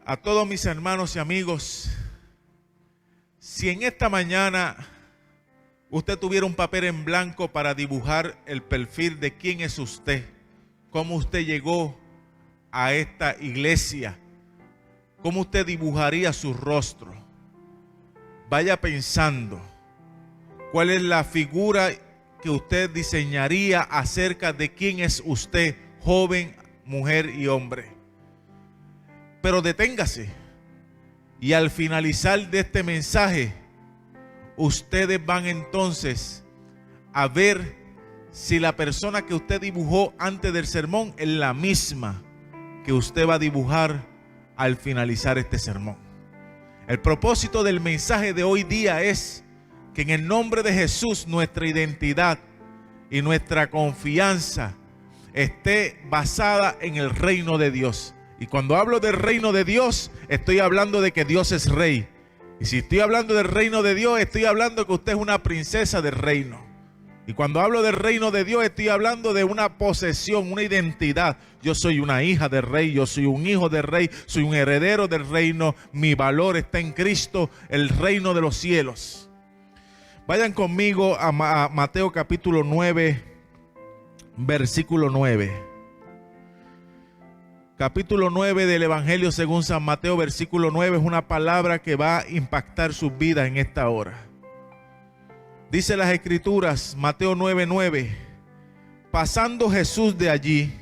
A todos mis hermanos y amigos, si en esta mañana usted tuviera un papel en blanco para dibujar el perfil de quién es usted, cómo usted llegó a esta iglesia, cómo usted dibujaría su rostro, vaya pensando cuál es la figura que usted diseñaría acerca de quién es usted, joven, mujer y hombre. Pero deténgase y al finalizar de este mensaje, ustedes van entonces a ver si la persona que usted dibujó antes del sermón es la misma que usted va a dibujar al finalizar este sermón. El propósito del mensaje de hoy día es que en el nombre de Jesús nuestra identidad y nuestra confianza esté basada en el reino de Dios. Y cuando hablo del reino de Dios, estoy hablando de que Dios es rey. Y si estoy hablando del reino de Dios, estoy hablando que usted es una princesa del reino. Y cuando hablo del reino de Dios, estoy hablando de una posesión, una identidad. Yo soy una hija del rey, yo soy un hijo del rey, soy un heredero del reino. Mi valor está en Cristo, el reino de los cielos. Vayan conmigo a Mateo capítulo 9, versículo 9. Capítulo 9 del Evangelio según San Mateo, versículo 9, es una palabra que va a impactar sus vidas en esta hora. Dice las Escrituras, Mateo 9:9, pasando Jesús de allí,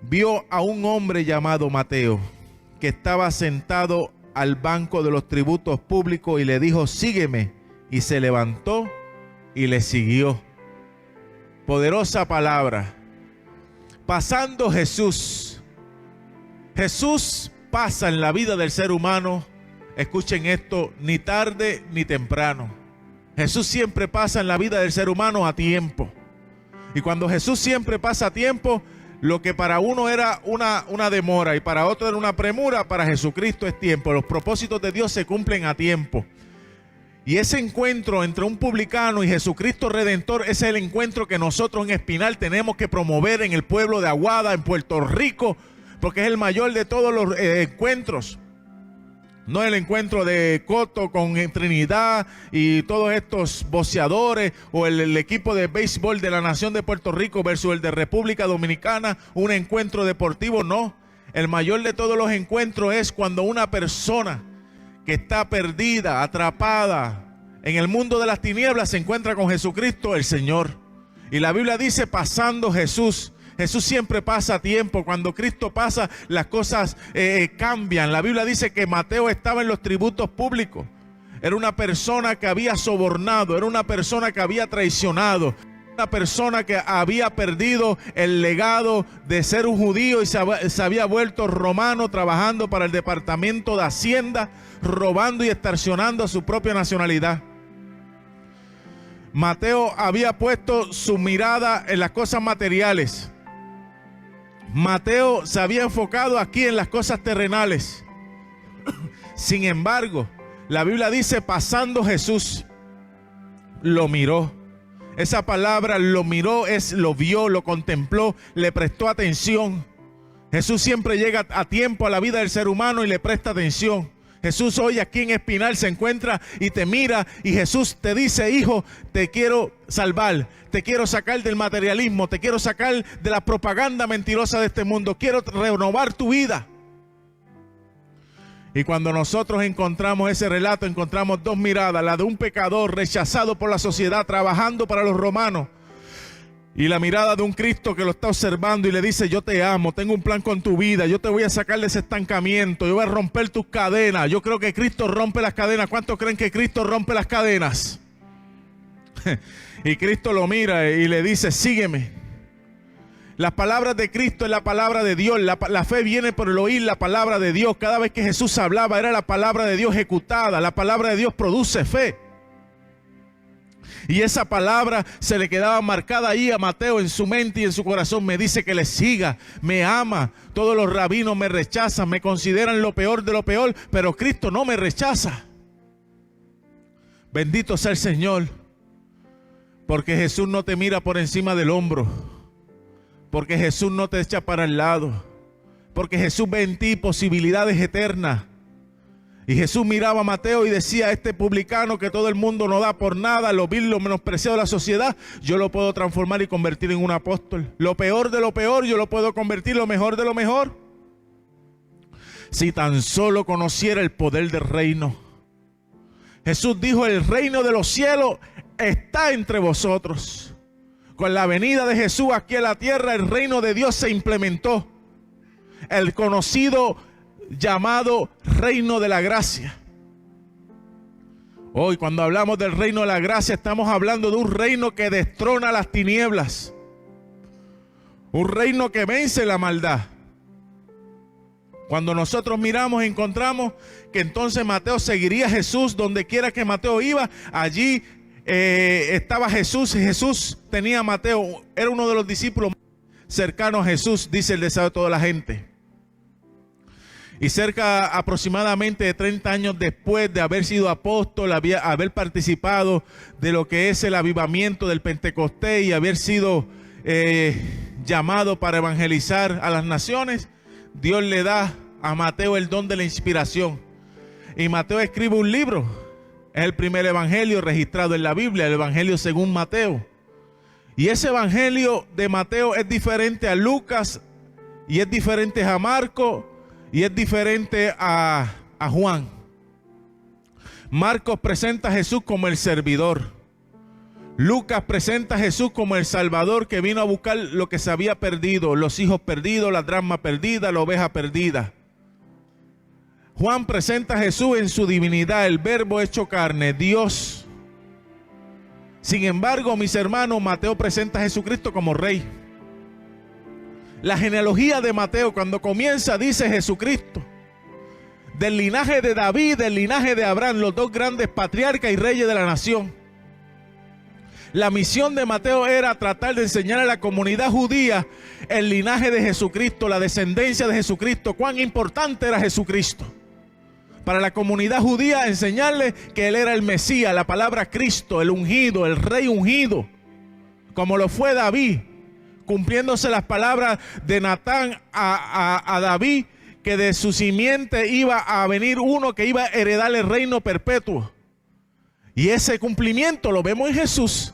vio a un hombre llamado Mateo, que estaba sentado al banco de los tributos públicos y le dijo, sígueme, y se levantó y le siguió. Poderosa palabra. Pasando Jesús. Jesús pasa en la vida del ser humano, escuchen esto, ni tarde ni temprano. Jesús siempre pasa en la vida del ser humano a tiempo. Y cuando Jesús siempre pasa a tiempo, lo que para uno era una demora y para otro era una premura, para Jesucristo es tiempo. Los propósitos de Dios se cumplen a tiempo. Y ese encuentro entre un publicano y Jesucristo Redentor es el encuentro que nosotros en Espinal tenemos que promover en el pueblo de Aguada, en Puerto Rico, porque es el mayor de todos los encuentros. No el encuentro de Coto con Trinidad y todos estos boxeadores o el equipo de béisbol de la nación de Puerto Rico versus el de República Dominicana, un encuentro deportivo, no. El mayor de todos los encuentros es cuando una persona que está perdida, atrapada en el mundo de las tinieblas, se encuentra con Jesucristo el Señor. Y la Biblia dice, pasando Jesús. Jesús siempre pasa a tiempo. Cuando Cristo pasa, las cosas cambian. La Biblia dice que Mateo estaba en los tributos públicos. Era una persona que había sobornado, era una persona que había traicionado, una persona que había perdido el legado de ser un judío y se había vuelto romano, trabajando para el departamento de Hacienda, robando y extorsionando a su propia nacionalidad. Mateo había puesto su mirada en las cosas materiales. Mateo se había enfocado aquí en las cosas terrenales. Sin embargo, la Biblia dice, pasando Jesús, lo miró. Esa palabra lo miró es lo vio, lo contempló, le prestó atención. Jesús siempre llega a tiempo a la vida del ser humano y le presta atención. Jesús hoy aquí en Espinal se encuentra y te mira y Jesús te dice, hijo, te quiero salvar, te quiero sacar del materialismo, te quiero sacar de la propaganda mentirosa de este mundo, quiero renovar tu vida. Y cuando nosotros encontramos ese relato, encontramos dos miradas, la de un pecador rechazado por la sociedad, trabajando para los romanos, y la mirada de un Cristo que lo está observando y le dice, yo te amo, tengo un plan con tu vida, yo te voy a sacar de ese estancamiento, yo voy a romper tus cadenas. Yo creo que Cristo rompe las cadenas. ¿Cuántos creen que Cristo rompe las cadenas? Y Cristo lo mira y le dice, sígueme. Las palabras de Cristo es la palabra de Dios. La fe viene por el oír la palabra de Dios. Cada vez que Jesús hablaba era la palabra de Dios ejecutada. La palabra de Dios produce fe. Y esa palabra se le quedaba marcada ahí a Mateo en su mente y en su corazón. Me dice que le siga, me ama. Todos los rabinos me rechazan, me consideran lo peor de lo peor, pero Cristo no me rechaza. Bendito sea el Señor, porque Jesús no te mira por encima del hombro, porque Jesús no te echa para el lado, porque Jesús ve en ti posibilidades eternas. Y Jesús miraba a Mateo y decía: este publicano que todo el mundo no da por nada, lo vil, lo menospreciado de la sociedad, yo lo puedo transformar y convertir en un apóstol. Lo peor de lo peor, yo lo puedo convertir en lo mejor de lo mejor. Si tan solo conociera el poder del reino. Jesús dijo: el reino de los cielos está entre vosotros. Con la venida de Jesús aquí a la tierra, el reino de Dios se implementó. El conocido llamado reino de la gracia. Hoy, cuando hablamos del reino de la gracia, estamos hablando de un reino que destrona las tinieblas, un reino que vence la maldad. Cuando nosotros miramos, encontramos que entonces Mateo seguiría a Jesús donde quiera que Mateo iba. Allí estaba Jesús. Jesús tenía a Mateo, era uno de los discípulos cercanos a Jesús, dice el deseo de toda la gente. Y cerca aproximadamente de 30 años después de haber sido apóstol, haber participado de lo que es el avivamiento del Pentecostés y haber sido llamado para evangelizar a las naciones, Dios le da a Mateo el don de la inspiración. Y Mateo escribe un libro. Es el primer evangelio registrado en la Biblia, el evangelio según Mateo. Y ese evangelio de Mateo es diferente a Lucas, y es diferente a Marcos, y es diferente a Juan. Marcos presenta a Jesús como el servidor. Lucas presenta a Jesús como el Salvador que vino a buscar lo que se había perdido, los hijos perdidos, la dracma perdida, la oveja perdida. Juan presenta a Jesús en su divinidad, el verbo hecho carne, Dios. Sin embargo, mis hermanos, Mateo presenta a Jesucristo como rey. La genealogía de Mateo, cuando comienza, dice Jesucristo, del linaje de David, del linaje de Abraham, los dos grandes patriarcas y reyes de la nación. La misión de Mateo era tratar de enseñar a la comunidad judía el linaje de Jesucristo, la descendencia de Jesucristo, cuán importante era Jesucristo. Para la comunidad judía, enseñarle que Él era el Mesías, la palabra Cristo, el ungido, el rey ungido, como lo fue David, cumpliéndose las palabras de Natán a David, que de su simiente iba a venir uno que iba a heredar el reino perpetuo. Y ese cumplimiento lo vemos en Jesús.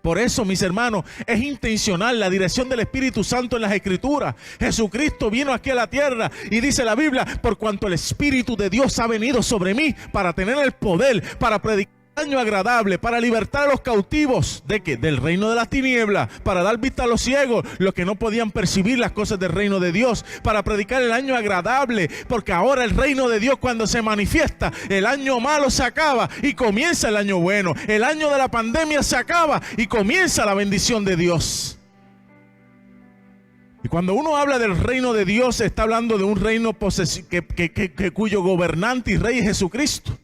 Por eso, mis hermanos, es intencional la dirección del Espíritu Santo en las Escrituras. Jesucristo vino aquí a la tierra y dice la Biblia: por cuanto el Espíritu de Dios ha venido sobre mí para tener el poder, para predicar el año agradable, para libertar a los cautivos ¿de qué? Del reino de las tinieblas, para dar vista a los ciegos, los que no podían percibir las cosas del reino de Dios, para predicar el año agradable, porque ahora el reino de Dios, cuando se manifiesta, el año malo se acaba y comienza el año bueno. El año de la pandemia se acaba y comienza la bendición de Dios. Y cuando uno habla del reino de Dios, está hablando de un reino cuyo gobernante y rey es Jesucristo.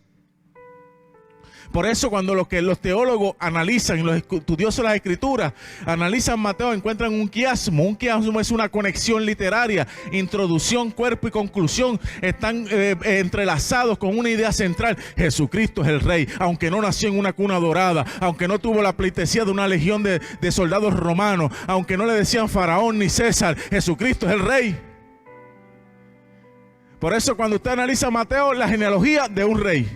Por eso, cuando los teólogos analizan, los estudiosos de las Escrituras analizan Mateo, encuentran un quiasmo. Un quiasmo es una conexión literaria, introducción, cuerpo y conclusión están entrelazados con una idea central. Jesucristo es el rey, aunque no nació en una cuna dorada, aunque no tuvo la pleitesía de una legión de soldados romanos, aunque no le decían faraón ni César, Jesucristo es el rey. Por eso, cuando usted analiza Mateo, la genealogía de un rey.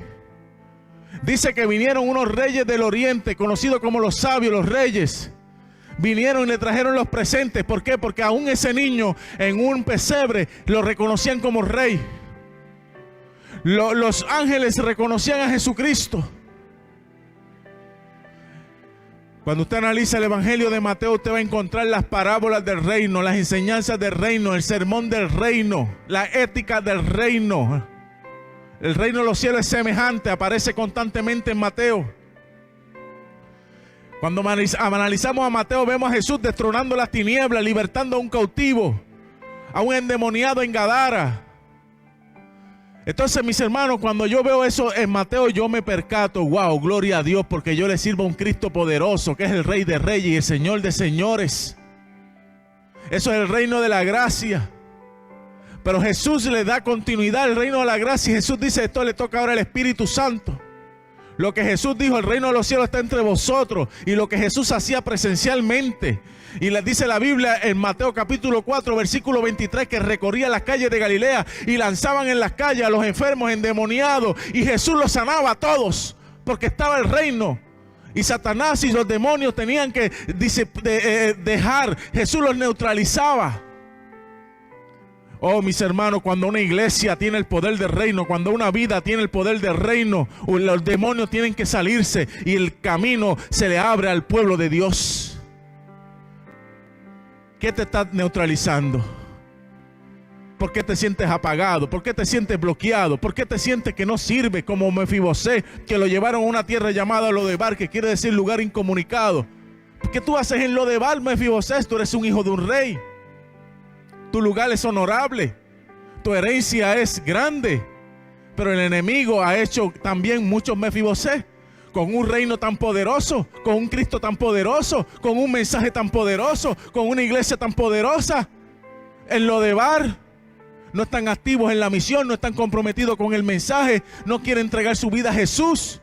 Dice que vinieron unos reyes del oriente, conocidos como los sabios, los reyes. Vinieron y le trajeron los presentes. ¿Por qué? Porque aún ese niño en un pesebre lo reconocían como rey. Los ángeles reconocían a Jesucristo. Cuando usted analiza el evangelio de Mateo, usted va a encontrar las parábolas del reino, las enseñanzas del reino, el sermón del reino, la ética del reino. El reino de los cielos es semejante, aparece constantemente en Mateo. Cuando analizamos a Mateo, vemos a Jesús destronando las tinieblas, libertando a un cautivo, a un endemoniado en Gadara. Entonces, mis hermanos, cuando yo veo eso en Mateo, yo me percato: wow, gloria a Dios, porque yo le sirvo a un Cristo poderoso, que es el Rey de Reyes y el Señor de Señores. Eso es el reino de la gracia. Pero Jesús le da continuidad al reino de la gracia y Jesús dice: esto le toca ahora al Espíritu Santo. Lo que Jesús dijo, el reino de los cielos está entre vosotros, y lo que Jesús hacía presencialmente. Y les dice la Biblia en Mateo capítulo 4, versículo 23, que recorría las calles de Galilea y lanzaban en las calles a los enfermos, endemoniados, y Jesús los sanaba a todos, porque estaba el reino. Y Satanás y los demonios tenían que dejar, Jesús los neutralizaba. Oh, mis hermanos, cuando una iglesia tiene el poder del reino, cuando una vida tiene el poder del reino, los demonios tienen que salirse y el camino se le abre al pueblo de Dios. ¿Qué te está neutralizando? ¿Por qué te sientes apagado? ¿Por qué te sientes bloqueado? ¿Por qué te sientes que no sirve como Mefibosé, que lo llevaron a una tierra llamada Lodebar, que quiere decir lugar incomunicado? ¿Qué tú haces en Lodebar, Mefibosé? Tú eres un hijo de un rey. Tu lugar es honorable. Tu herencia es grande. Pero el enemigo ha hecho también muchos Mefibosé, con un reino tan poderoso, con un Cristo tan poderoso, con un mensaje tan poderoso, con una iglesia tan poderosa. En Lodebar no están activos en la misión, no están comprometidos con el mensaje, no quieren entregar su vida a Jesús.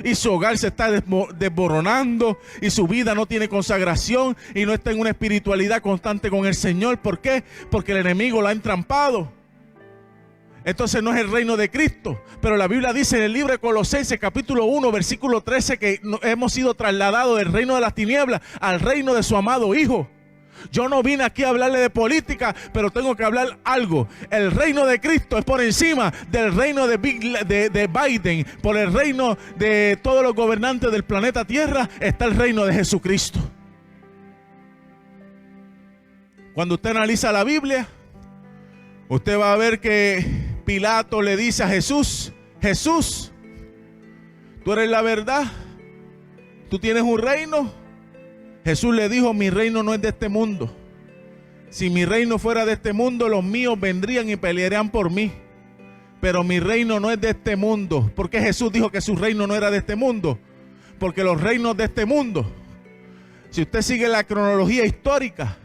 Y su hogar se está desboronando, y su vida no tiene consagración, y no está en una espiritualidad constante con el Señor. ¿Por qué? Porque el enemigo lo ha entrampado. Entonces no es el reino de Cristo. Pero la Biblia dice en el libro de Colosenses capítulo 1 versículo 13 que hemos sido trasladados del reino de las tinieblas al reino de su amado Hijo. Yo no vine aquí a hablarle de política, pero tengo que hablar algo. El reino de Cristo es por encima del reino de Biden. Por el reino de todos los gobernantes del planeta Tierra está el reino de Jesucristo. Cuando usted analiza la Biblia, usted va a ver que Pilato le dice a Jesús: Jesús, tú eres la verdad, tú tienes un reino. Jesús le dijo: mi reino no es de este mundo. Si mi reino fuera de este mundo, los míos vendrían y pelearían por mí. Pero mi reino no es de este mundo. ¿Por qué Jesús dijo que su reino no era de este mundo? Porque los reinos de este mundo, si usted sigue la cronología histórica,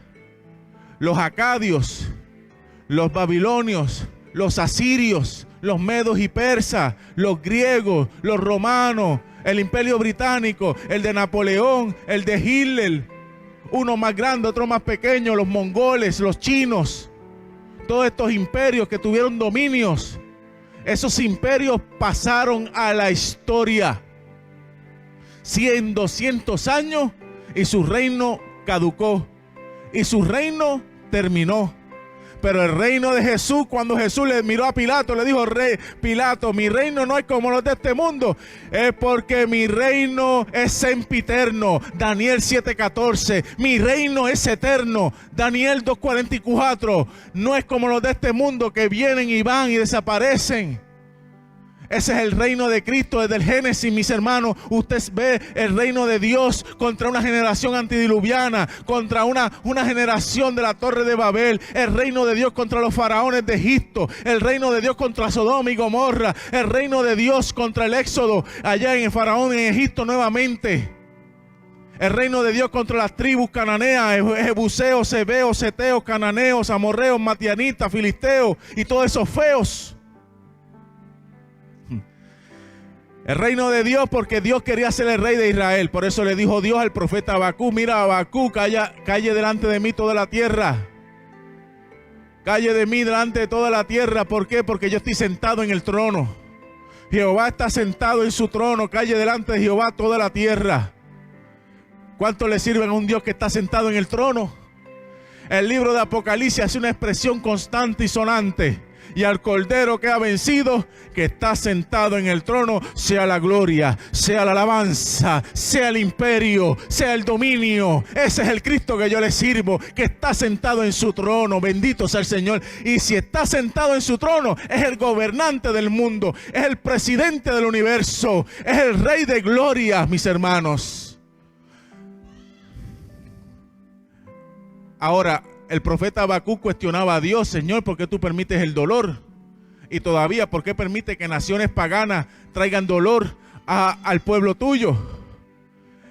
los acadios, los babilonios, los asirios, los medos y persas, los griegos, los romanos, el imperio británico, el de Napoleón, el de Hitler, uno más grande, otro más pequeño, los mongoles, los chinos, todos estos imperios que tuvieron dominios, esos imperios pasaron a la historia. 100, 200 años y su reino caducó y su reino terminó. Pero el reino de Jesús, cuando Jesús le miró a Pilato, le dijo: Rey Pilato, mi reino no es como los de este mundo, es porque mi reino es sempiterno. Daniel 7:14, mi reino es eterno. Daniel 2:44, no es como los de este mundo que vienen y van y desaparecen. Ese es el reino de Cristo desde el Génesis, mis hermanos. Usted ve el reino de Dios contra una generación antidiluviana, contra una generación de la Torre de Babel, el reino de Dios contra los faraones de Egipto, el reino de Dios contra Sodoma y Gomorra, el reino de Dios contra el éxodo allá en el faraón en Egipto nuevamente, el reino de Dios contra las tribus cananeas, jebuseos, heveos, seteos, cananeos, amorreos, matianitas, filisteos y todos esos feos. El reino de Dios, porque Dios quería ser el rey de Israel. Por eso le dijo Dios al profeta Habacuc: mira, Habacuc, calle delante de mí toda la tierra. Calle de mí delante de toda la tierra. ¿Por qué? Porque yo estoy sentado en el trono. Jehová está sentado en su trono. Calle delante de Jehová toda la tierra. ¿Cuánto le sirve a un Dios que está sentado en el trono? El libro de Apocalipsis hace una expresión constante y sonante: y al Cordero que ha vencido, que está sentado en el trono, sea la gloria, sea la alabanza, sea el imperio, sea el dominio. Ese es el Cristo que yo le sirvo, que está sentado en su trono. Bendito sea el Señor. Y si está sentado en su trono, es el gobernante del mundo, es el presidente del universo, es el Rey de gloria, mis hermanos. Ahora, el profeta Habacuc cuestionaba a Dios: Señor, ¿por qué tú permites el dolor? Y todavía, ¿por qué permite que naciones paganas traigan dolor al pueblo tuyo?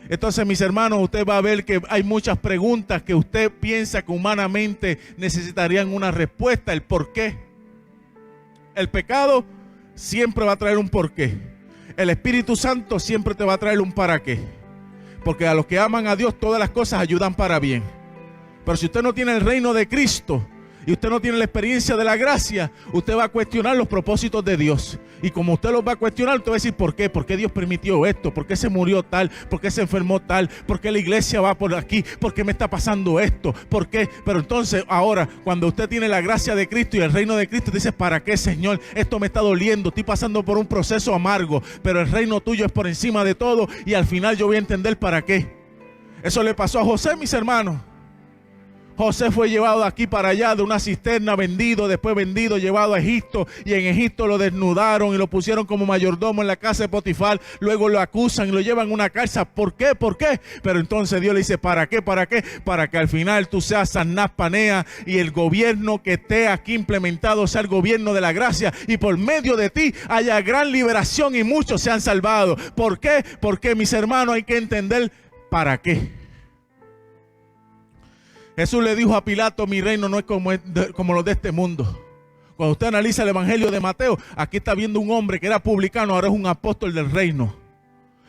Entonces, mis hermanos, usted va a ver que hay muchas preguntas que usted piensa que humanamente necesitarían una respuesta. El por qué. El pecado siempre va a traer un porqué. el Espíritu Santo siempre te va a traer un para qué. Porque a los que aman a Dios todas las cosas ayudan para bien. Pero si usted no tiene el reino de Cristo y usted no tiene la experiencia de la gracia, usted va a cuestionar los propósitos de Dios. Y como usted los va a cuestionar, usted va a decir, ¿por qué? ¿Por qué Dios permitió esto? ¿Por qué se murió tal? ¿Por qué se enfermó tal? ¿Por qué la iglesia va por aquí? ¿Por qué me está pasando esto? ¿Por qué? Pero entonces ahora, cuando usted tiene la gracia de Cristo y el reino de Cristo, dice, ¿para qué, Señor? Esto me está doliendo, estoy pasando por un proceso amargo, pero el reino tuyo es por encima de todo y al final yo voy a entender para qué. Eso le pasó a José, mis hermanos. José fue llevado de aquí para allá, de una cisterna, vendido, después vendido, llevado a Egipto, y en Egipto lo desnudaron y lo pusieron como mayordomo en la casa de Potifar. Luego lo acusan y lo llevan a una cárcel. ¿Por qué? ¿Por qué? Pero entonces Dios le dice, ¿para qué? ¿Para qué? Para que al final tú seas Sanás Panea y el gobierno que esté aquí implementado sea el gobierno de la gracia, y por medio de ti haya gran liberación y muchos sean salvados. ¿Por qué? Porque, mis hermanos, hay que entender para qué. Jesús le dijo a Pilato, mi reino no es como los de este mundo. Cuando usted analiza el evangelio de Mateo, aquí está viendo un hombre que era publicano, ahora es un apóstol del reino.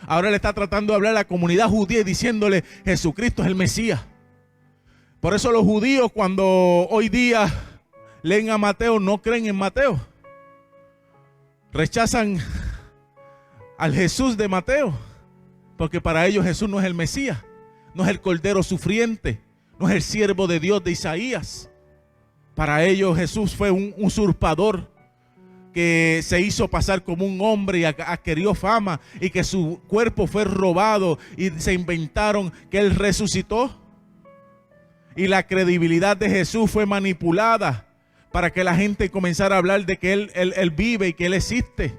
Ahora le está tratando de hablar a la comunidad judía y diciéndole, Jesucristo es el Mesías. Por eso los judíos, cuando hoy día leen a Mateo, no creen en Mateo. Rechazan al Jesús de Mateo, porque para ellos Jesús no es el Mesías, no es el Cordero sufriente, no es el siervo de Dios de Isaías. Para ellos Jesús fue un usurpador que se hizo pasar como un hombre y adquirió fama, y que su cuerpo fue robado y se inventaron que él resucitó. Y la credibilidad de Jesús fue manipulada para que la gente comenzara a hablar de que él vive y que él existe.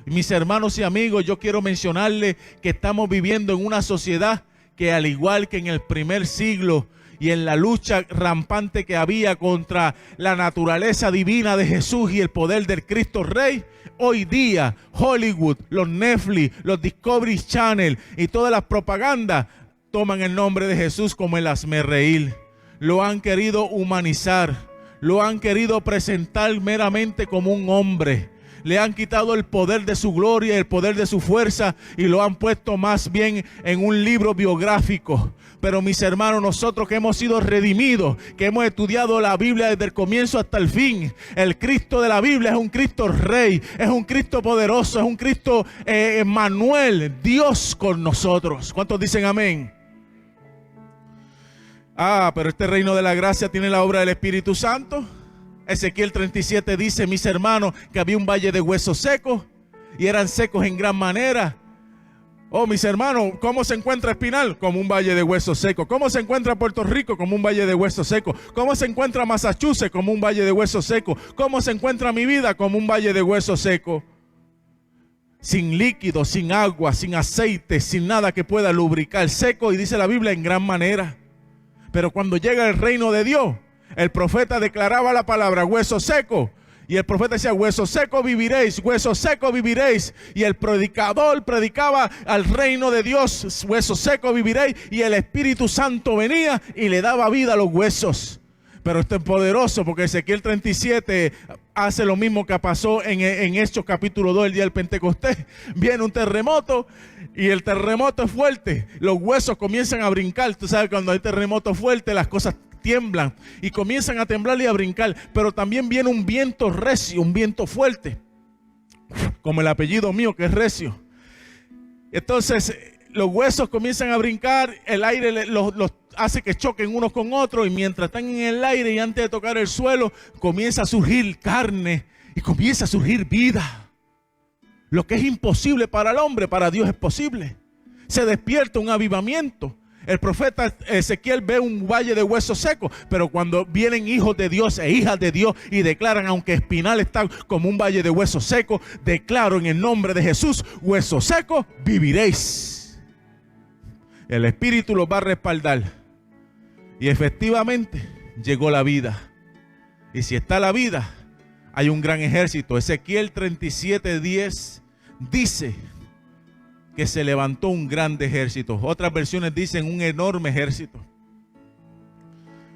Mis hermanos y amigos, yo quiero mencionarles que estamos viviendo en una sociedad que, al igual que en el primer siglo y en la lucha rampante que había contra la naturaleza divina de Jesús y el poder del Cristo Rey, hoy día Hollywood, los Netflix, los Discovery Channel y todas las propagandas toman el nombre de Jesús como el hazmerreír. Lo han querido humanizar, lo han querido presentar meramente como un hombre. Le han quitado el poder de su gloria, el poder de su fuerza, y lo han puesto más bien en un libro biográfico. Pero, mis hermanos, nosotros que hemos sido redimidos, que hemos estudiado la Biblia desde el comienzo hasta el fin, el Cristo de la Biblia es un Cristo Rey, es un Cristo poderoso, es un Cristo Emmanuel, Dios con nosotros. ¿Cuántos dicen amén? Pero este reino de la gracia tiene la obra del Espíritu Santo. Ezequiel 37 dice, mis hermanos, que había un valle de huesos secos y eran secos en gran manera. Oh, mis hermanos, ¿cómo se encuentra Espinal? Como un valle de huesos secos. ¿Cómo se encuentra Puerto Rico? Como un valle de huesos secos. ¿Cómo se encuentra Massachusetts? Como un valle de huesos secos. ¿Cómo se encuentra mi vida? Como un valle de huesos secos. Sin líquido, sin agua, sin aceite, sin nada que pueda lubricar. Seco, y dice la Biblia, en gran manera. Pero cuando llega el reino de Dios, el profeta declaraba la palabra hueso seco, y el profeta decía, hueso seco viviréis, hueso seco viviréis. Y el predicador predicaba al reino de Dios, hueso seco viviréis, y el Espíritu Santo venía y le daba vida a los huesos. Pero esto es poderoso, porque Ezequiel 37 hace lo mismo que pasó en Hechos capítulo 2, el día del Pentecostés. Viene un terremoto y el terremoto es fuerte, los huesos comienzan a brincar. Tú sabes, cuando hay terremoto fuerte, las cosas tiemblan y comienzan a temblar y a brincar. Pero también viene un viento recio, un viento fuerte, como el apellido mío, que es recio. Entonces los huesos comienzan a brincar, el aire los hace que choquen unos con otros, y mientras están en el aire y antes de tocar el suelo, comienza a surgir carne y comienza a surgir vida. Lo que es imposible para el hombre, para Dios es posible. Se despierta un avivamiento. El profeta Ezequiel ve un valle de huesos secos, pero cuando vienen hijos de Dios e hijas de Dios y declaran, aunque Espinal está como un valle de huesos secos, declaro en el nombre de Jesús, huesos secos viviréis. El Espíritu los va a respaldar. Y efectivamente llegó la vida. Y si está la vida, hay un gran ejército. Ezequiel 37:10 dice que se levantó un grande ejército. Otras versiones dicen un enorme ejército.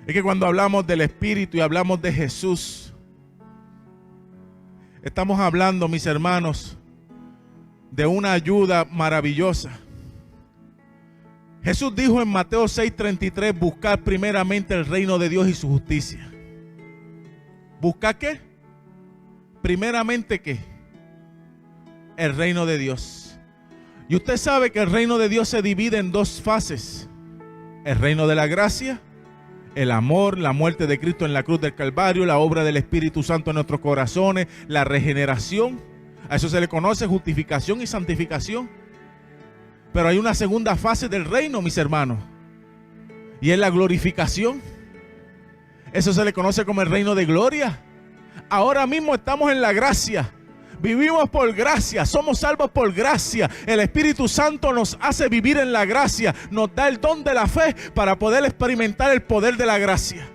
Es que cuando hablamos del Espíritu y hablamos de Jesús, estamos hablando, mis hermanos, de una ayuda maravillosa. Jesús dijo en Mateo 6:33, buscad primeramente el reino de Dios y su justicia. ¿Buscad qué? Primeramente ¿qué? El reino de Dios. Y usted sabe que el reino de Dios se divide en dos fases. El reino de la gracia, el amor, la muerte de Cristo en la cruz del Calvario, la obra del Espíritu Santo en nuestros corazones, la regeneración. A eso se le conoce justificación y santificación. Pero hay una segunda fase del reino, mis hermanos, y es la glorificación. Eso se le conoce como el reino de gloria. Ahora mismo estamos en la gracia. Vivimos por gracia, somos salvos por gracia. El Espíritu Santo nos hace vivir en la gracia, nos da el don de la fe para poder experimentar el poder de la gracia.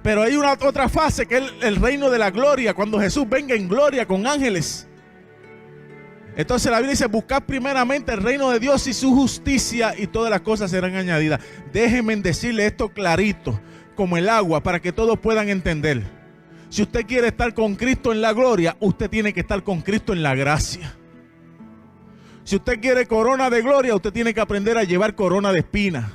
Pero hay una otra fase que es el reino de la gloria, cuando Jesús venga en gloria con ángeles. Entonces la Biblia dice, buscad primeramente el reino de Dios y su justicia y todas las cosas serán añadidas. Déjenme decirle esto clarito, como el agua, para que todos puedan entender. Si usted quiere estar con Cristo en la gloria, usted tiene que estar con Cristo en la gracia. Si usted quiere corona de gloria, usted tiene que aprender a llevar corona de espinas.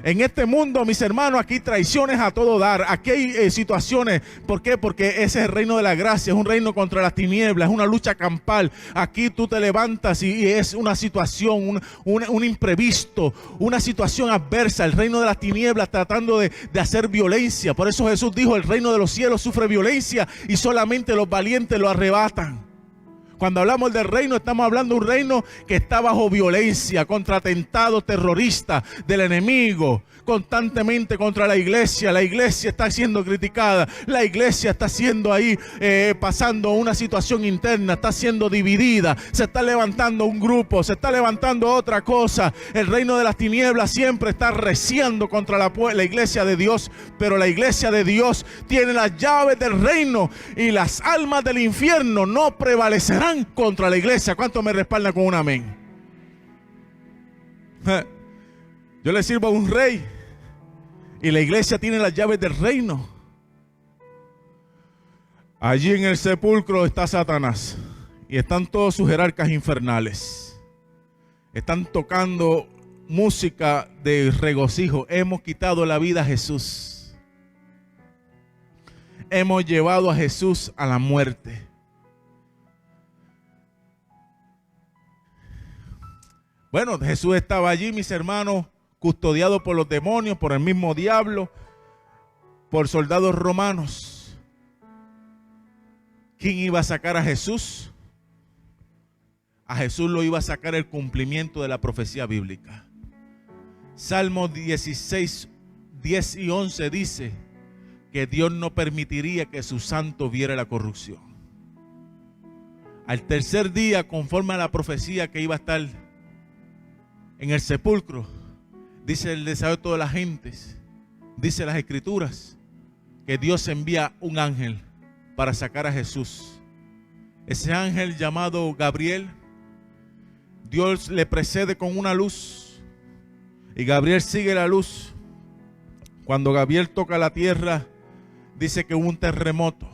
En este mundo, mis hermanos, aquí hay traiciones a todo dar. Aquí hay situaciones. ¿Por qué? Porque ese es el reino de la gracia. Es un reino contra las tinieblas. Es una lucha campal. Aquí tú te levantas y es una situación, un imprevisto, una situación adversa. El reino de las tinieblas tratando de hacer violencia. Por eso Jesús dijo, el reino de los cielos sufre violencia y solamente los valientes lo arrebatan. Cuando hablamos del reino, estamos hablando de un reino que está bajo violencia, contra atentados terroristas del enemigo, constantemente contra la iglesia. La iglesia está siendo criticada, la iglesia está siendo ahí pasando una situación interna, está siendo dividida, se está levantando un grupo, se está levantando otra cosa. El reino de las tinieblas siempre está reciando contra la iglesia de Dios, pero la iglesia de Dios tiene las llaves del reino y las almas del infierno no prevalecerán contra la iglesia. ¿Cuánto me respalda con un amén? Yo le sirvo a un rey y la iglesia tiene las llaves del reino. Allí en el sepulcro está Satanás y están todos sus jerarcas infernales. Están tocando música de regocijo. Hemos quitado la vida a Jesús. Hemos llevado a Jesús a la muerte. Bueno, Jesús estaba allí, mis hermanos, custodiado por los demonios, por el mismo diablo, por soldados romanos. ¿Quién iba a sacar a Jesús? A Jesús lo iba a sacar el cumplimiento de la profecía bíblica. Salmo 16, 10 y 11 dice que Dios no permitiría que su santo viera la corrupción. Al tercer día, conforme a la profecía que iba a estar en el sepulcro, dice el deseo de todas las gentes, dice las escrituras, que Dios envía un ángel para sacar a Jesús. Ese ángel llamado Gabriel, Dios le precede con una luz y Gabriel sigue la luz. Cuando Gabriel toca la tierra, dice que hubo un terremoto.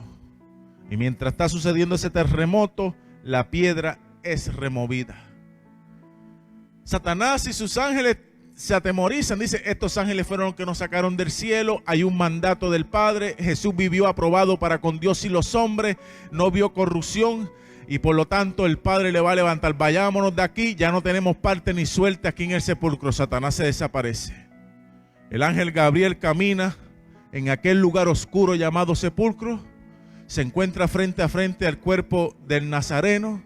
Y mientras está sucediendo ese terremoto, la piedra es removida. Satanás y sus ángeles se atemorizan. Dice, estos ángeles fueron los que nos sacaron del cielo. Hay un mandato del Padre. Jesús vivió aprobado para con Dios y los hombres. No vio corrupción. Y por lo tanto el Padre le va a levantar. Vayámonos de aquí. Ya no tenemos parte ni suerte aquí en el sepulcro. Satanás se desaparece. El ángel Gabriel camina en aquel lugar oscuro llamado sepulcro. Se encuentra frente a frente al cuerpo del Nazareno.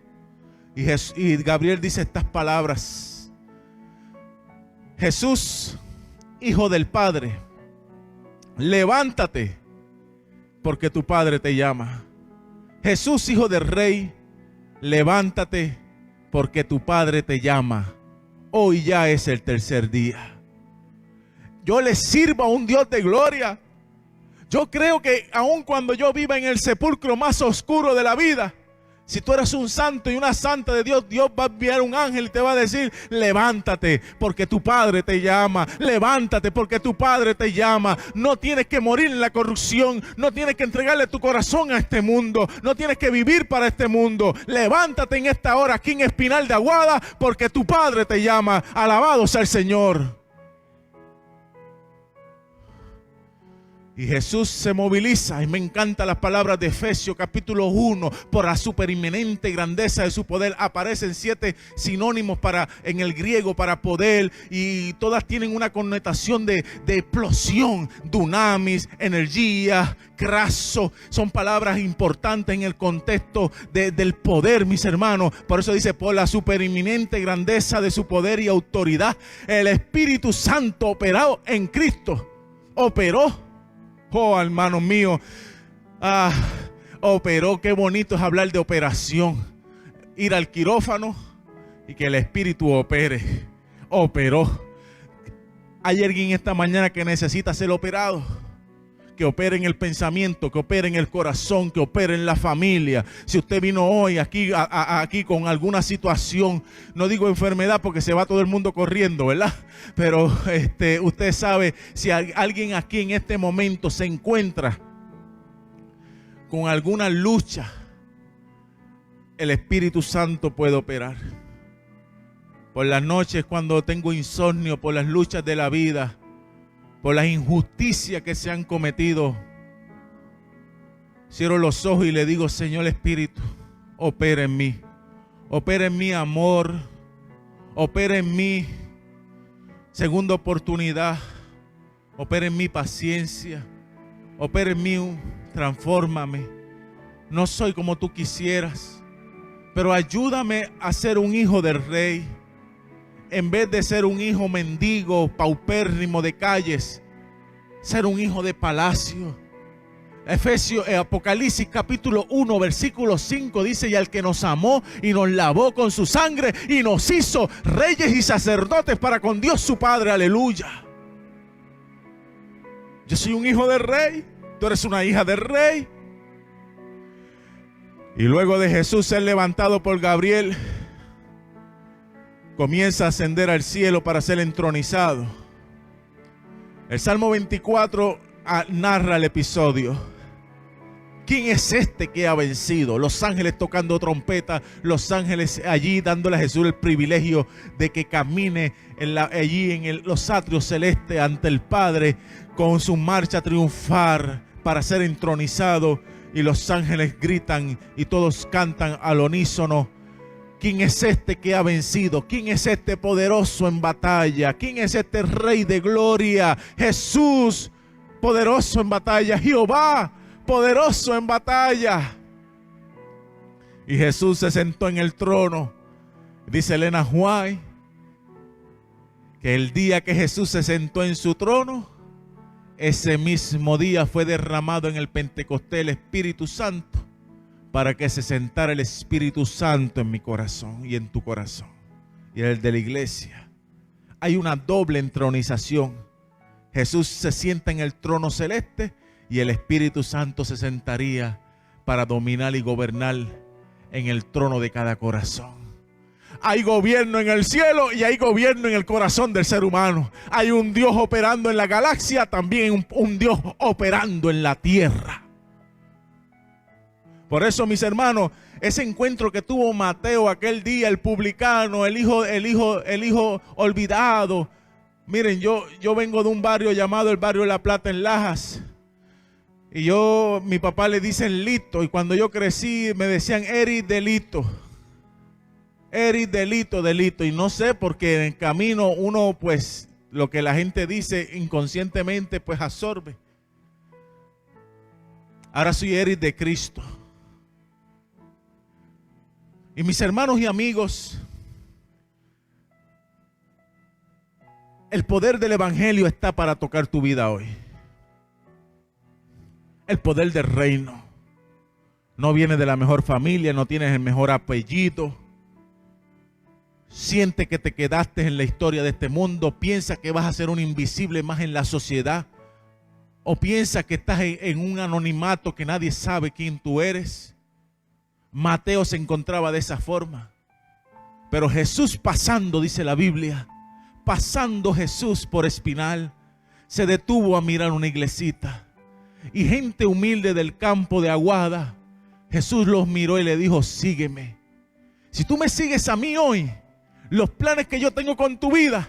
Y Gabriel dice estas palabras. Jesús, hijo del Padre, levántate, porque tu Padre te llama. Jesús, hijo del Rey, levántate, porque tu Padre te llama. Hoy ya es el tercer día. Yo le sirvo a un Dios de gloria. Yo creo que aun cuando yo viva en el sepulcro más oscuro de la vida, Si tú eres un santo y una santa de Dios, Dios va a enviar un ángel y te va a decir: levántate porque tu Padre te llama. Levántate porque tu Padre te llama. No tienes que morir en la corrupción. No tienes que entregarle tu corazón a este mundo. No tienes que vivir para este mundo. Levántate en esta hora aquí en Espinal de Aguada porque tu Padre te llama. Alabado sea el Señor. Y Jesús se moviliza, y me encantan las palabras de Efesios capítulo 1, por la superinminente grandeza de su poder. Aparecen 7 sinónimos en el griego para poder, y todas tienen una connotación de explosión, dunamis, energía, craso. Son palabras importantes en el contexto del poder, mis hermanos. Por eso dice: por la superinminente grandeza de su poder y autoridad, el Espíritu Santo operado en Cristo, operó. Oh, hermanos míos, operó. Qué bonito es hablar de operación. Ir al quirófano y que el Espíritu opere. Operó. Hay alguien esta mañana que necesita ser operado. Que opere en el pensamiento, que opere en el corazón, que opere en la familia. Si usted vino hoy aquí con alguna situación, no digo enfermedad porque se va todo el mundo corriendo, ¿verdad? Pero usted sabe, si alguien aquí en este momento se encuentra con alguna lucha, el Espíritu Santo puede operar. Por las noches cuando tengo insomnio, por las luchas de la vida, por las injusticias que se han cometido, cierro los ojos y le digo: Señor Espíritu, opera en mí. Opera en mí amor. Opera en mí segunda oportunidad. Opera en mí paciencia. Opera en mí, transfórmame. No soy como tú quisieras, pero ayúdame a ser un hijo del Rey. En vez de ser un hijo mendigo, paupérrimo de calles, ser un hijo de palacio. Apocalipsis capítulo 1 versículo 5 dice: y al que nos amó y nos lavó con su sangre y nos hizo reyes y sacerdotes para con Dios su Padre. Aleluya. Yo soy un hijo del Rey, tú eres una hija del Rey. Y luego de Jesús ser levantado por Gabriel, comienza a ascender al cielo para ser entronizado. El Salmo 24 narra el episodio. ¿Quién es este que ha vencido? Los ángeles tocando trompeta, los ángeles allí dándole a Jesús el privilegio de que camine allí en los atrios celestes ante el Padre con su marcha triunfal para ser entronizado. Y los ángeles gritan y todos cantan al unísono: ¿quién es este que ha vencido? ¿Quién es este poderoso en batalla? ¿Quién es este Rey de gloria? Jesús, poderoso en batalla. Jehová, poderoso en batalla. Y Jesús se sentó en el trono. Dice Elena White que el día que Jesús se sentó en su trono, ese mismo día fue derramado en el Pentecostés el Espíritu Santo, para que se sentara el Espíritu Santo en mi corazón y en tu corazón y en el de la iglesia. Hay una doble entronización. Jesús se sienta en el trono celeste y el Espíritu Santo se sentaría para dominar y gobernar en el trono de cada corazón. Hay gobierno en el cielo y hay gobierno en el corazón del ser humano. Hay un Dios operando en la galaxia, también un Dios operando en la tierra. Por eso, mis hermanos, ese encuentro que tuvo Mateo aquel día, el publicano, el hijo olvidado. Miren, yo vengo de un barrio llamado el barrio La Plata en Lajas. Y mi papá le dicen Lito. Y cuando yo crecí me decían Eric Delito. Eric Delito. Y no sé, porque en el camino uno, pues, lo que la gente dice inconscientemente, pues absorbe. Ahora soy Eric de Cristo. Y mis hermanos y amigos, el poder del Evangelio está para tocar tu vida hoy. El poder del reino. No viene de la mejor familia, no tienes el mejor apellido. Siente que te quedaste en la historia de este mundo. Piensa que vas a ser un invisible más en la sociedad. O piensa que estás en un anonimato que nadie sabe quién tú eres. Mateo se encontraba de esa forma. Pero Jesús pasando, dice la Biblia, pasando Jesús por Espinal, se detuvo a mirar una iglesita. Y gente humilde del campo de Aguada, Jesús los miró y le dijo, sígueme. Si tú me sigues a mí hoy, los planes que yo tengo con tu vida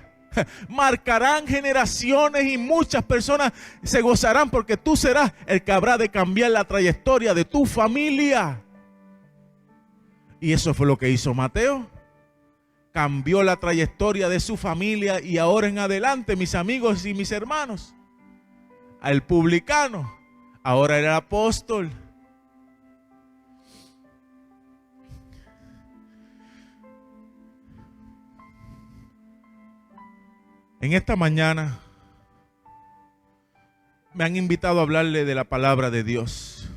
marcarán generaciones y muchas personas se gozarán porque tú serás el que habrá de cambiar la trayectoria de tu familia. Y eso fue lo que hizo Mateo. Cambió la trayectoria de su familia y ahora en adelante, mis amigos y mis hermanos, al publicano, ahora era el apóstol. En esta mañana me han invitado a hablarle de la palabra de Dios.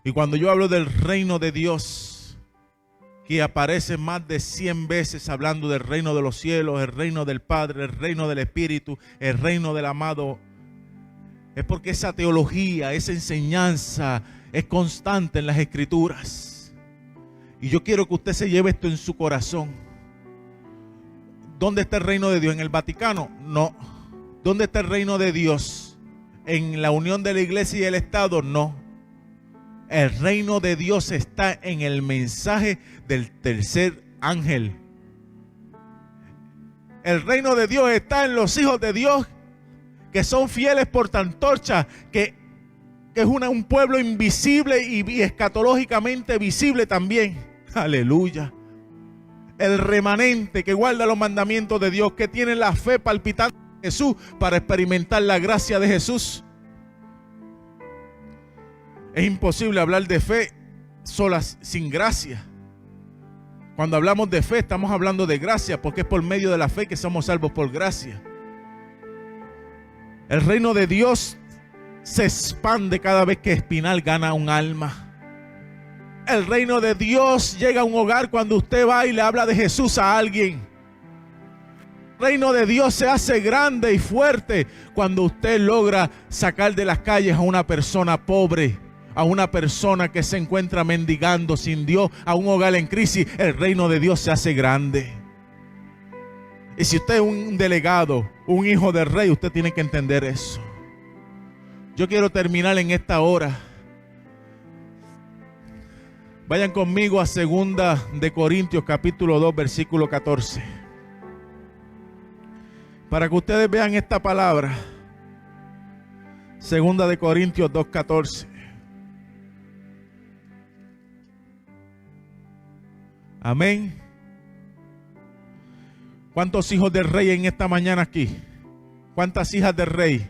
Y cuando yo hablo del reino de Dios, que aparece más de 100 veces hablando del reino de los cielos, el reino del Padre, el reino del Espíritu, el reino del amado, es porque esa teología, esa enseñanza es constante en las Escrituras. Y yo quiero que usted se lleve esto en su corazón. ¿Dónde está el reino de Dios? ¿En el Vaticano? No. ¿Dónde está el reino de Dios? ¿En la unión de la iglesia y el Estado? No. El reino de Dios está en el mensaje del tercer ángel. El reino de Dios está en los hijos de Dios que son fieles portaantorcha, que es un pueblo invisible y escatológicamente visible también. Aleluya. El remanente que guarda los mandamientos de Dios, que tiene la fe palpitante en Jesús para experimentar la gracia de Jesús. Es imposible hablar de fe solas, sin gracia. Cuando hablamos de fe estamos hablando de gracia, porque es por medio de la fe que somos salvos por gracia. El reino de Dios se expande cada vez que Espinal gana un alma. El reino de Dios llega a un hogar cuando usted va y le habla de Jesús a alguien. El reino de Dios se hace grande y fuerte cuando usted logra sacar de las calles a una persona pobre, a una persona que se encuentra mendigando sin Dios, a un hogar en crisis. El reino de Dios se hace grande. Y si usted es un delegado, un hijo del rey, usted tiene que entender eso. Yo quiero terminar en esta hora. Vayan conmigo a 2 de Corintios capítulo 2 versículo 14. Para que ustedes vean esta palabra. 2 de Corintios 2:14. Amén. ¿Cuántos hijos del rey en esta mañana aquí? ¿Cuántas hijas del rey?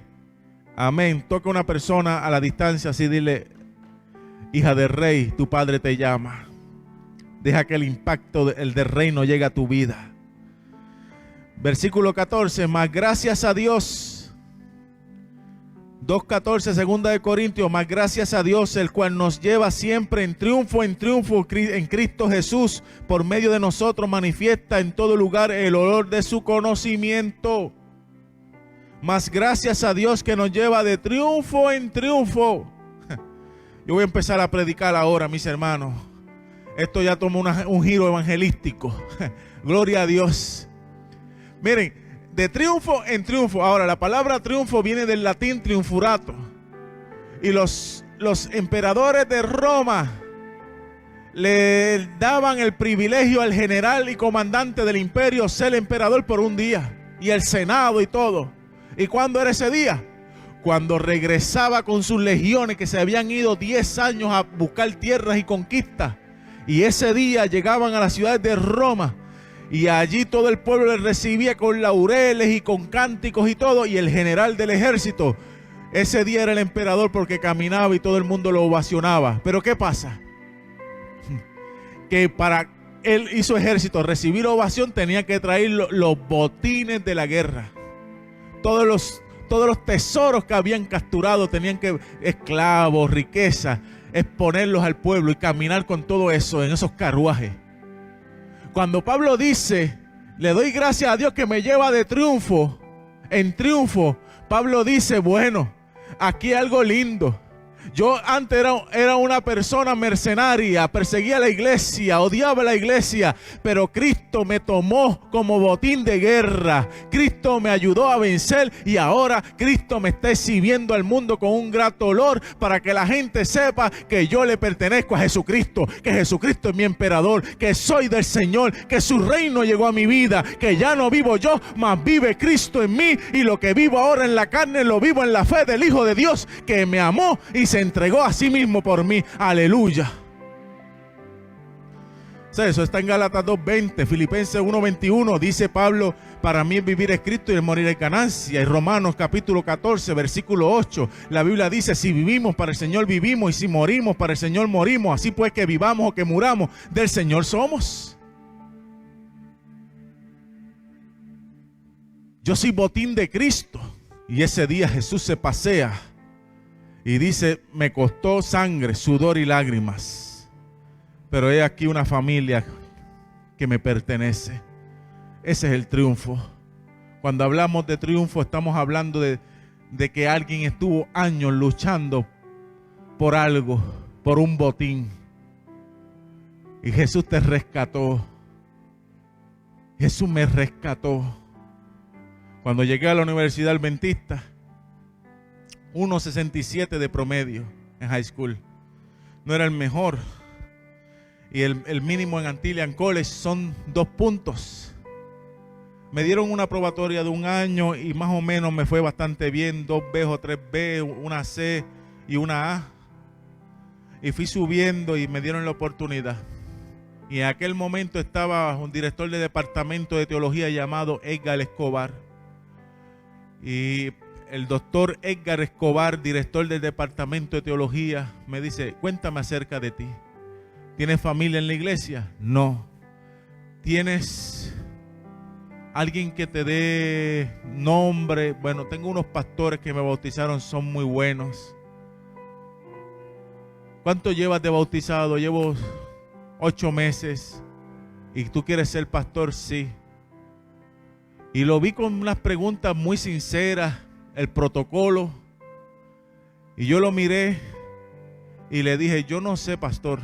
Amén. Toca a una persona a la distancia así, dile: hija del rey, tu padre te llama. Deja que el impacto del reino llegue a tu vida. Versículo 14, más gracias a Dios. 2:14, 2 de Corintios, más gracias a Dios, el cual nos lleva siempre en triunfo en Cristo Jesús. Por medio de nosotros manifiesta en todo lugar el olor de su conocimiento. Más gracias a Dios que nos lleva de triunfo en triunfo. Yo voy a empezar a predicar ahora, mis hermanos. Esto ya toma un giro evangelístico. Gloria a Dios. Miren, de triunfo en triunfo. Ahora, la palabra triunfo viene del latín triunfurato. Y los emperadores de Roma le daban el privilegio al general y comandante del imperio ser emperador por un día. Y el senado y todo. ¿Y cuándo era ese día? Cuando regresaba con sus legiones que se habían ido 10 años a buscar tierras y conquistas. Y ese día llegaban a las ciudades de Roma. Y allí todo el pueblo le recibía con laureles y con cánticos y todo. Y el general del ejército, ese día era el emperador porque caminaba y todo el mundo lo ovacionaba. Pero ¿qué pasa? Que para él y su ejército recibir ovación tenía que traer los botines de la guerra. Todos los tesoros que habían capturado tenían que, esclavos, riqueza, exponerlos al pueblo y caminar con todo eso en esos carruajes. Cuando Pablo dice, le doy gracias a Dios que me lleva de triunfo en triunfo, Pablo dice, bueno, aquí hay algo lindo. Yo antes era una persona mercenaria, perseguía a la iglesia, odiaba a la iglesia, pero Cristo me tomó como botín de guerra. Cristo me ayudó a vencer y ahora Cristo me está exhibiendo al mundo con un grato olor para que la gente sepa que yo le pertenezco a Jesucristo, que Jesucristo es mi emperador, que soy del Señor, que su reino llegó a mi vida, que ya no vivo yo, mas vive Cristo en mí, y lo que vivo ahora en la carne lo vivo en la fe del Hijo de Dios que me amó y se entregó a sí mismo por mí. Aleluya. O sea, eso está en Gálatas 2:20, Filipenses 1:21, dice Pablo: para mí es vivir es Cristo y el morir es ganancia. Y Romanos capítulo 14, versículo 8, la Biblia dice: si vivimos, para el Señor vivimos, y si morimos, para el Señor morimos. Así pues, que vivamos o que muramos, del Señor somos. Yo soy botín de Cristo. Y ese día Jesús se pasea y dice: me costó sangre, sudor y lágrimas, pero he aquí una familia que me pertenece. Ese es el triunfo. Cuando hablamos de triunfo, estamos hablando de que alguien estuvo años luchando por algo, por un botín, y Jesús te rescató. Jesús me rescató. Cuando llegué a la Universidad Adventista, 1.67 de promedio en high school. No era el mejor. Y el mínimo en Antillean College son 2 puntos. Me dieron una probatoria de 1 año y más o menos me fue bastante bien. 2B o 3B, una C y una A. Y fui subiendo y me dieron la oportunidad. Y en aquel momento estaba un director de departamento de teología llamado Edgar Escobar. Y el doctor Edgar Escobar, director del departamento de teología, me dice: cuéntame acerca de ti. ¿Tienes familia en la iglesia? No. ¿Tienes alguien que te dé nombre? Bueno, tengo unos pastores que me bautizaron, son muy buenos. ¿Cuánto llevas de bautizado? Llevo 8 meses. ¿Y tú quieres ser pastor? Sí. Y lo vi con unas preguntas muy sinceras, el protocolo. Y yo lo miré y le dije: yo no sé, pastor.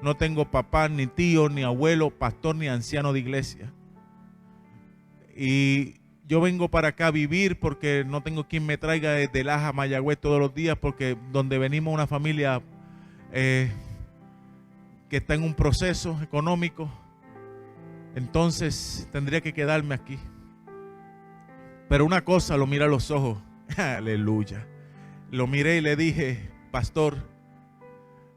No tengo papá, ni tío, ni abuelo, pastor, ni anciano de iglesia. Y yo vengo para acá a vivir porque no tengo quien me traiga desde Laja a Mayagüez todos los días, porque donde venimos una familia que está en un proceso económico. Entonces tendría que quedarme aquí. Pero una cosa, lo miré a los ojos. Aleluya. Lo miré y le dije: pastor,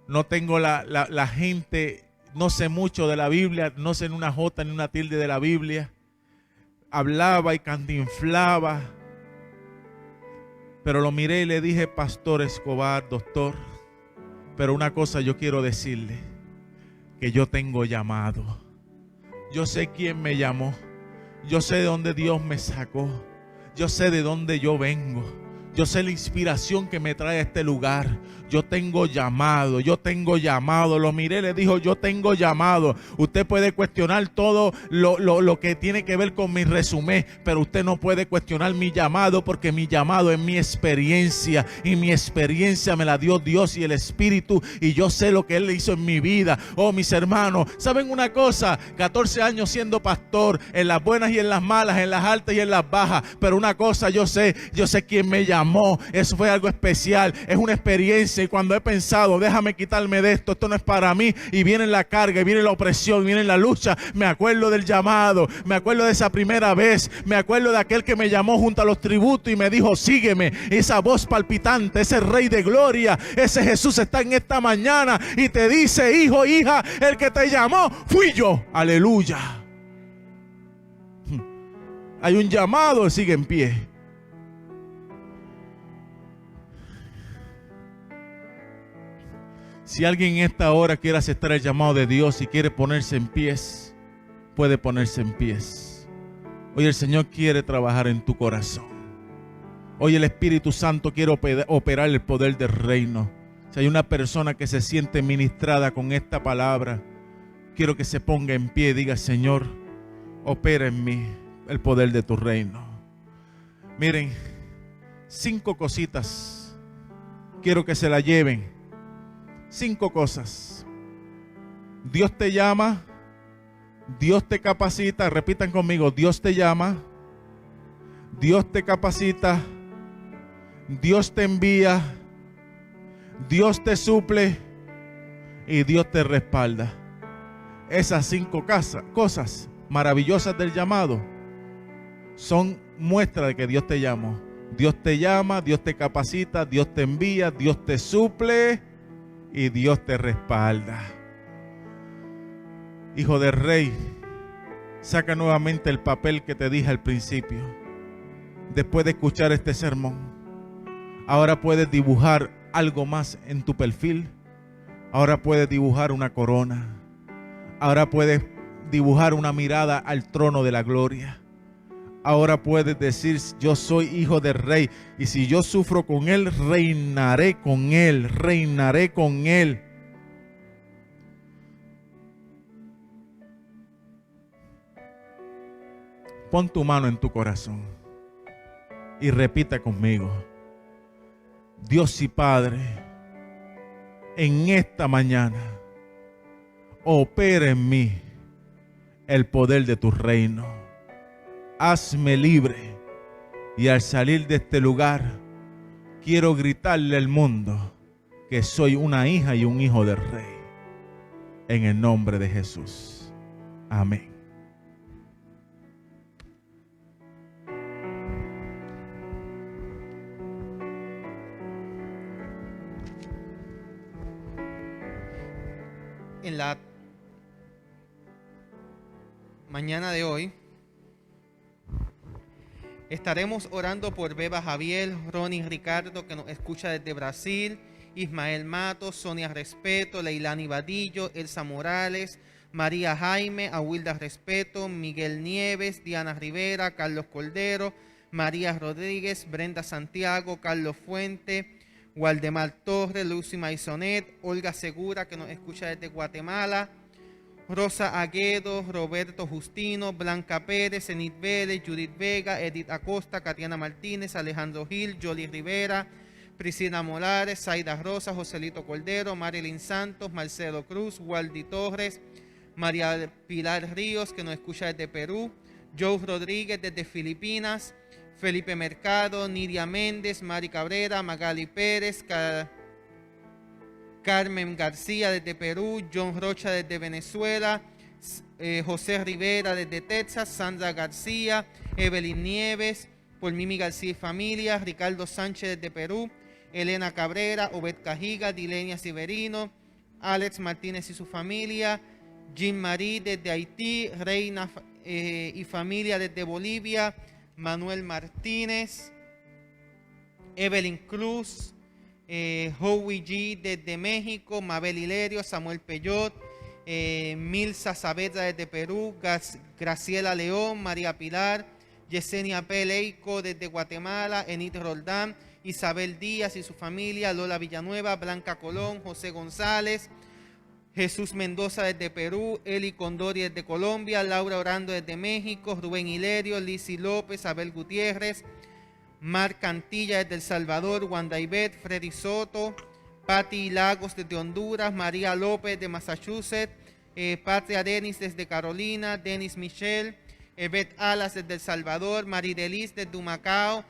no tengo la gente, no sé mucho de la Biblia, no sé ni una jota ni una tilde de la Biblia. Hablaba y cantinflaba. Pero lo miré y le dije: pastor Escobar, doctor, pero una cosa yo quiero decirle, que yo tengo llamado. Yo sé quién me llamó. Yo sé de dónde Dios me sacó. Yo sé de dónde yo vengo. Yo sé la inspiración que me trae a este lugar. Yo tengo llamado, yo tengo llamado. Lo miré, le dijo: yo tengo llamado. Usted puede cuestionar todo lo que tiene que ver con mi resumen, pero usted no puede cuestionar mi llamado, porque mi llamado es mi experiencia, y mi experiencia me la dio Dios y el Espíritu, y yo sé lo que Él hizo en mi vida. Oh, mis hermanos, ¿saben una cosa? 14 años siendo pastor, en las buenas y en las malas, en las altas y en las bajas, pero una cosa yo sé quién me llamó. Eso fue algo especial, es una experiencia. Y cuando he pensado: déjame quitarme de esto, esto no es para mí, y viene la carga, y viene la opresión, y viene la lucha, me acuerdo del llamado, me acuerdo de esa primera vez, me acuerdo de aquel que me llamó junto a los tributos y me dijo: sígueme. Esa voz palpitante, ese Rey de gloria, ese Jesús está en esta mañana y te dice: hijo, hija, el que te llamó fui yo. Aleluya. Hay un llamado, sigue en pie. Si alguien en esta hora quiere aceptar el llamado de Dios y quiere ponerse en pies, puede ponerse en pies. Hoy el Señor quiere trabajar en tu corazón. Hoy el Espíritu Santo quiere operar el poder del reino. Si hay una persona que se siente ministrada con esta palabra, quiero que se ponga en pie y diga: Señor, opera en mí el poder de tu reino. Miren, 5 cositas quiero que se la lleven. 5 cosas. Dios te llama, Dios te capacita, repitan conmigo, Dios te llama, Dios te capacita, Dios te envía, Dios te suple y Dios te respalda. Esas 5 cosas maravillosas del llamado son muestra de que Dios te llamó. Dios te llama, Dios te capacita, Dios te envía, Dios te suple y Dios te respalda. Hijo del rey, saca nuevamente el papel que te dije al principio. Después de escuchar este sermón, ahora puedes dibujar algo más en tu perfil. Ahora puedes dibujar una corona. Ahora puedes dibujar una mirada al trono de la gloria. Ahora puedes decir, yo soy hijo del rey, y si yo sufro con él, reinaré con él, reinaré con él. Pon tu mano en tu corazón y repita conmigo: Dios y Padre, en esta mañana opera en mí el poder de tu reino. Hazme libre, y al salir de este lugar quiero gritarle al mundo que soy una hija y un hijo del rey. En el nombre de Jesús. Amén. En la mañana de hoy estaremos orando por Beba Javier, Ronnie Ricardo, que nos escucha desde Brasil, Ismael Matos, Sonia Respeto, Leilani Vadillo, Elsa Morales, María Jaime, Awilda Respeto, Miguel Nieves, Diana Rivera, Carlos Cordero, María Rodríguez, Brenda Santiago, Carlos Fuente, Waldemar Torres, Lucy Maisonet, Olga Segura, que nos escucha desde Guatemala, Rosa Aguedo, Roberto Justino, Blanca Pérez, Enid Vélez, Judith Vega, Edith Acosta, Katiana Martínez, Alejandro Gil, Jolie Rivera, Priscila Molares, Zaida Rosa, Joselito Cordero, Marilyn Santos, Marcelo Cruz, Waldi Torres, María Pilar Ríos, que nos escucha desde Perú, Joe Rodríguez desde Filipinas, Felipe Mercado, Nidia Méndez, Mari Cabrera, Magali Pérez, Carmen García desde Perú, John Rocha desde Venezuela, José Rivera desde Texas, Sandra García, Evelyn Nieves, por Mimi García y familia, Ricardo Sánchez desde Perú, Elena Cabrera, Obed Cajiga, Dilenia Severino, Alex Martínez y su familia, Jean Marie desde Haití, Reina y familia desde Bolivia, Manuel Martínez, Evelyn Cruz, Howie G desde México, Mabel Hilerio, Samuel Peyot, Milsa Saavedra desde Perú, Graciela León, María Pilar, Yesenia P. Leico desde Guatemala, Enid Roldán, Isabel Díaz y su familia, Lola Villanueva, Blanca Colón, José González, Jesús Mendoza desde Perú, Eli Condori desde Colombia, Laura Orando desde México, Rubén Hilerio, Lizzy López, Abel Gutiérrez, Mar Cantilla desde El Salvador, Wanda Ivette, Freddy Soto, Patti Lagos desde Honduras, María López de Massachusetts, Patria Denis desde Carolina, Denis Michel, Beth Alas desde El Salvador, Maridelis desde Humacao,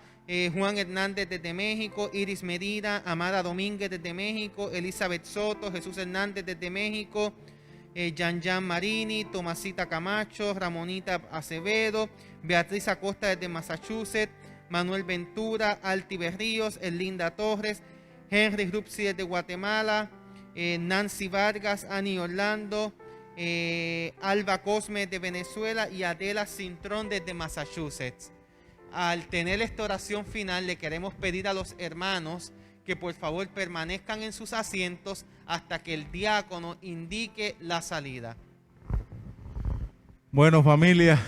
Juan Hernández desde México, Iris Medina, Amada Domínguez desde México, Elizabeth Soto, Jesús Hernández desde México, Yan Marini, Tomasita Camacho, Ramonita Acevedo, Beatriz Acosta desde Massachusetts, Manuel Ventura, Alti Berríos, Erlinda Torres, Henry Rupsi desde Guatemala, Nancy Vargas, Ani Orlando, Alba Cosme de Venezuela y Adela Cintrón desde Massachusetts. Al tener esta oración final, le queremos pedir a los hermanos que por favor permanezcan en sus asientos hasta que el diácono indique la salida. Bueno, familia,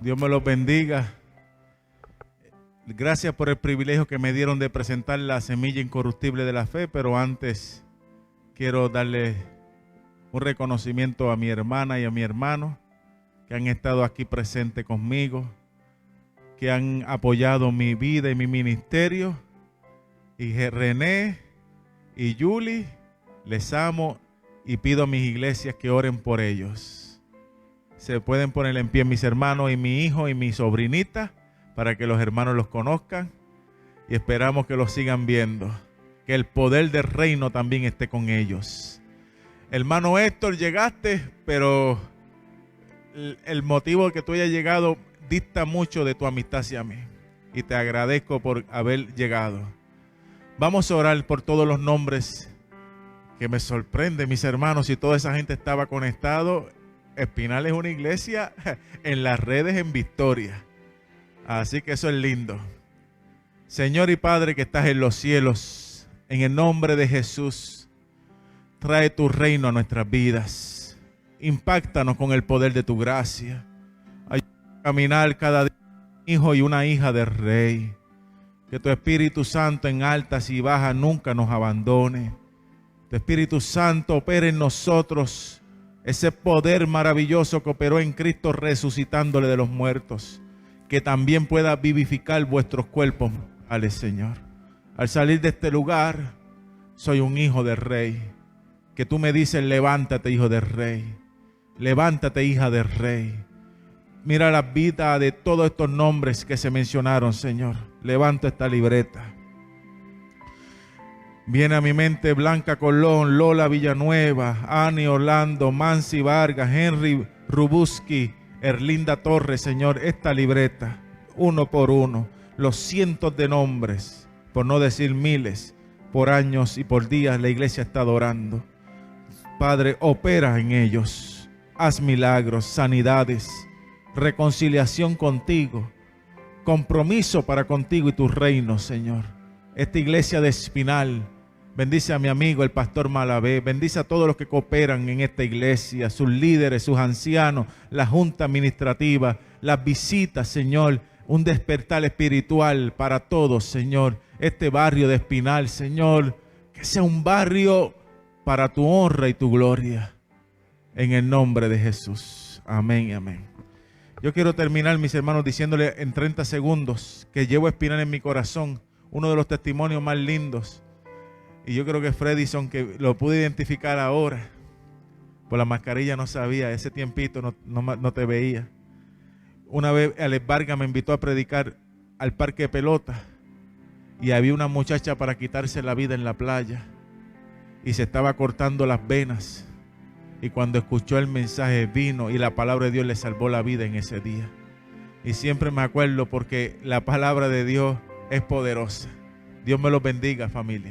Dios me los bendiga. Gracias por el privilegio que me dieron de presentar la semilla incorruptible de la fe, pero antes quiero darle un reconocimiento a mi hermana y a mi hermano que han estado aquí presentes conmigo, que han apoyado mi vida y mi ministerio Y René y Julie, les amo y pido a mis iglesias que oren por ellos. Se pueden poner en pie mis hermanos y mi hijo y mi sobrinita para que los hermanos los conozcan y esperamos que los sigan viendo. Que el poder del reino también esté con ellos. Hermano Héctor, llegaste, pero el motivo de que tú hayas llegado dista mucho de tu amistad hacia mí. Y te agradezco por haber llegado. Vamos a orar por todos los nombres que me sorprende, mis hermanos, si toda esa gente estaba conectado. Espinal es una iglesia en las redes en Victoria. Así que eso es lindo. Señor y Padre que estás en los cielos, en el nombre de Jesús, trae tu reino a nuestras vidas. Impáctanos con el poder de tu gracia. Ayúdanos a caminar cada día un hijo y una hija del Rey. Que tu Espíritu Santo en altas y bajas nunca nos abandone. Tu Espíritu Santo opere en nosotros ese poder maravilloso que operó en Cristo resucitándole de los muertos. Que también pueda vivificar vuestros cuerpos mortales, Señor. Al salir de este lugar, soy un hijo del Rey. Que tú me dices, levántate, hijo del Rey. Levántate, hija del Rey. Mira la vida de todos estos nombres que se mencionaron, Señor. Levanto esta libreta. Viene a mi mente Blanca Colón, Lola Villanueva, Ani Orlando, Mansi Vargas, Henry Rubuski, Erlinda Torres, Señor. Esta libreta, uno por uno, los cientos de nombres, por no decir miles, por años y por días la iglesia está adorando. Padre, opera en ellos. Haz milagros, sanidades, reconciliación contigo, compromiso para contigo y tu reino, Señor. Esta iglesia de Espinal, bendice a mi amigo el pastor Malavé, bendice a todos los que cooperan en esta iglesia, sus líderes, sus ancianos, la junta administrativa, las visitas, Señor, un despertar espiritual para todos, Señor. Este barrio de Espinal, Señor, que sea un barrio para tu honra y tu gloria, en el nombre de Jesús. Amén y amén. Yo quiero terminar, mis hermanos, diciéndole en 30 segundos que llevo Espinal en mi corazón, uno de los testimonios más lindos. Y yo creo que Freddyson, que lo pude identificar ahora, por la mascarilla no sabía, ese tiempito no te veía. Una vez Alex Vargas me invitó a predicar al parque de pelota y había una muchacha para quitarse la vida en la playa y se estaba cortando las venas. Y cuando escuchó el mensaje vino y la palabra de Dios le salvó la vida en ese día. Y siempre me acuerdo porque la palabra de Dios es poderosa. Dios me los bendiga, familia.